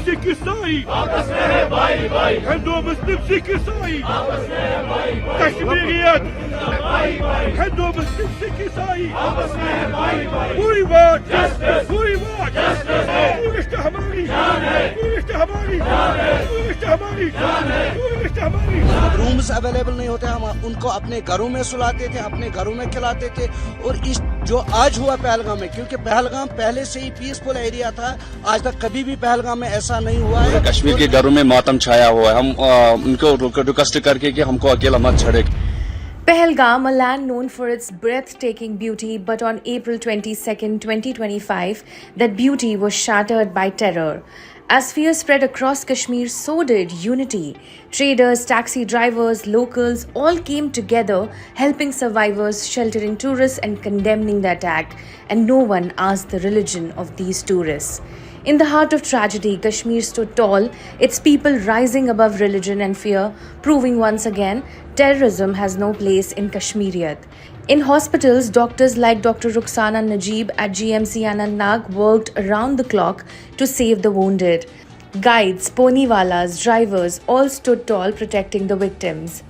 सिख ईसाई आपस में है भाई भाई, हिंदू मुस्लिम सिख ईसाई आपस में है भाई भाई, कश्मीरियत भाई भाई, हिंदू मुस्लिम सिख ईसाई आपस में है भाई भाई, पूरी बात जस्टिस, पूरी बात जस्टिस है, टूरिस्ट हमारी जान है, टूरिस्ट हमारी जान है, टूरिस्ट हमारी जान है, टूरिस्ट हमारी। रूम्स अवेलेबल नहीं होते, हम उनको अपने घरों में सुलाते थे, अपने घरों में खिलाते थे। और इस जो आज हुआ पहलगाम में, क्योंकि पहलगाम पहले से ही पीसफुल एरिया था, आज तक कभी भी पहलगाम में ऐसा नहीं हुआ है। कश्मीर के घरों में मातम छाया हुआ है, हम उनको रिक्वेस्ट करके कि हमको अकेला मत छोड़े। Pahalgam, a land known for its breathtaking beauty, but on April 22nd, 2025, that beauty was shattered by terror. As fear spread across Kashmir, so did unity. Traders, taxi drivers, locals all came together, helping survivors, sheltering tourists and condemning the attack. And no one asked the religion of these tourists. In the heart of tragedy, Kashmir stood tall, its people rising above religion and fear, proving once again terrorism has no place in Kashmiriyat. In hospitals, doctors like Dr. Rukhsana Najib at GMC Anantnag worked around the clock to save the wounded. Guides, poniwalas, drivers all stood tall protecting the victims.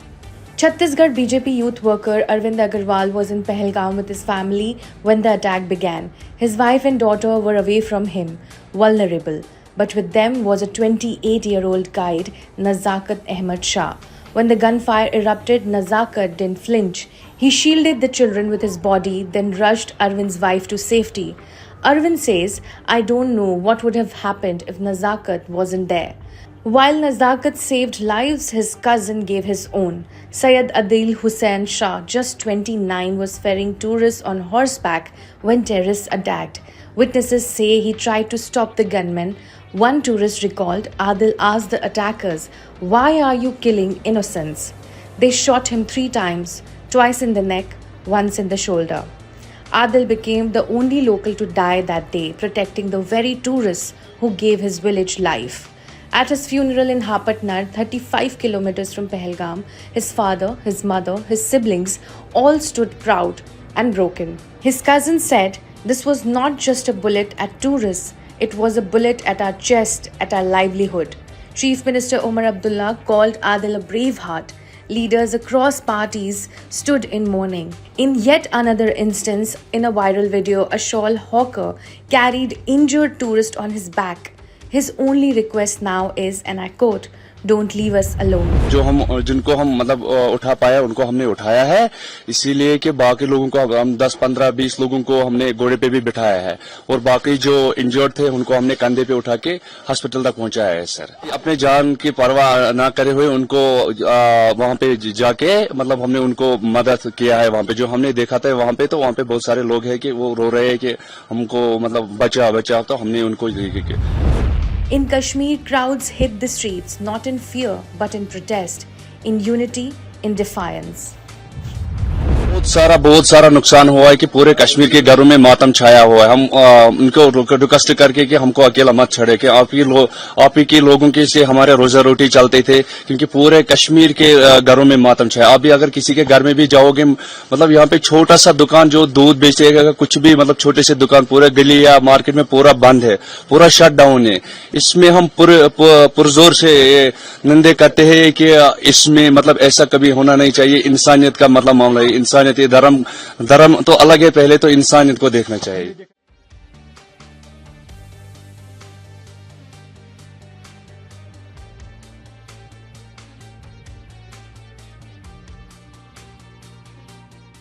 Chhattisgarh BJP youth worker Arvind Agarwal was in Pahalgam with his family when the attack began. His wife and daughter were away from him, vulnerable. But with them was a 28-year-old guide, Nazakat Ahmad Shah. When the gunfire erupted, Nazakat didn't flinch. He shielded the children with his body, then rushed Arvind's wife to safety. Arvind says, "I don't know what would have happened if Nazakat wasn't there." While Nazakat saved lives, his cousin gave his own. Syed Adil Hussain Shah, just 29, was ferrying tourists on horseback when terrorists attacked. Witnesses say he tried to stop the gunmen. One tourist recalled, Adil asked the attackers, "Why are you killing innocents?" They shot him 3 times, twice in the neck, once in the shoulder. Adil became the only local to die that day, protecting the very tourists who gave his village life. At his funeral in Hapatnar, 35 kilometers from Pahalgam, his father, his mother, his siblings all stood proud and broken. His cousin said, "This was not just a bullet at tourists, it was a bullet at our chest, at our livelihood." Chief Minister Omar Abdullah called Adil a braveheart. Leaders across parties stood in mourning. In yet another instance, in a viral video, a shawl hawker carried injured tourist on his back. His only request now is, and I quote, "Don't leave us alone." जिनको हम मतलब उठा पाया उनको हमने उठाया है, इसीलिए कि बाकी लोगों को हम 10, 15, 20 लोगों को हमने घोड़े पे भी बिठाया है और बाकी जो इंजर्ड थे उनको हमने कंधे पे उठा के हॉस्पिटल तक पहुंचाया है। सर, अपने जान की परवाह ना करे हुए उनको वहां पे जाके मतलब हमने उनको मदद किया है। वहां पे जो हमने देखा था वहां पे बहुत सारे लोग हैं कि वो रो रहे हैं कि हमको मतलब बचा, तो हमने उनको In Kashmir, crowds hit the streets, not in fear, but in protest, in unity, in defiance. बहुत सारा नुकसान हुआ है कि पूरे कश्मीर के घरों में मातम छाया हुआ है। हम उनको रिक्वेस्ट करके कि हमको अकेला मत छोड़े, कि आप ही के लोगों के से हमारे रोजा रोटी चलते थे, क्योंकि पूरे कश्मीर के घरों में मातम छाया। अभी अगर किसी के घर में भी जाओगे, मतलब यहाँ पे छोटा सा दुकान जो दूध बेचेगा, कुछ भी मतलब छोटे से दुकान पूरे गली या मार्केट में पूरा बंद है, पूरा शट डाउन है। इसमें हम पुरजोर से निंदे करते हैं कि इसमें मतलब ऐसा कभी होना नहीं चाहिए। इंसानियत का मतलब मामला है, इंसानियत, धर्म तो अलग है, पहले तो इंसानियत को देखना चाहिए।